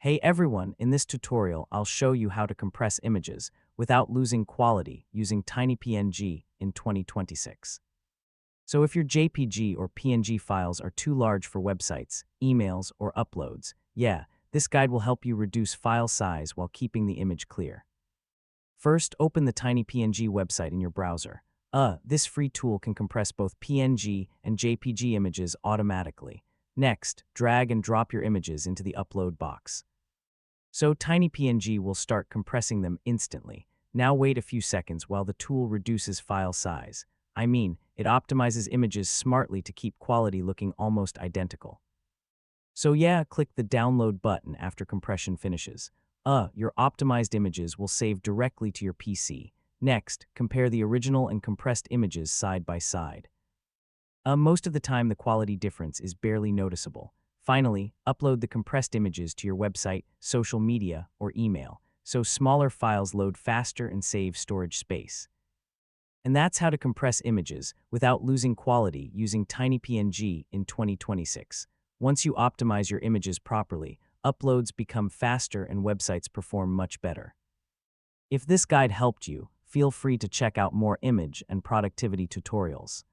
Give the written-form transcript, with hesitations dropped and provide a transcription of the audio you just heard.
Hey everyone, in this tutorial I'll show you how to compress images without losing quality using TinyPNG in 2026. So if your JPG or PNG files are too large for websites, emails, or uploads, this guide will help you reduce file size while keeping the image clear. First, open the TinyPNG website in your browser. This free tool can compress both PNG and JPG images automatically. Next, drag and drop your images into the upload box. So TinyPNG will start compressing them instantly. Now wait a few seconds while the tool reduces file size. It optimizes images smartly to keep quality looking almost identical. So click the download button after compression finishes. Your optimized images will save directly to your PC. Next, compare the original and compressed images side by side. Most of the time the quality difference is barely noticeable. Finally, upload the compressed images to your website, social media, or email, so smaller files load faster and save storage space. And that's how to compress images without losing quality using TinyPNG in 2026. Once you optimize your images properly, uploads become faster and websites perform much better. If this guide helped you, feel free to check out more image and productivity tutorials.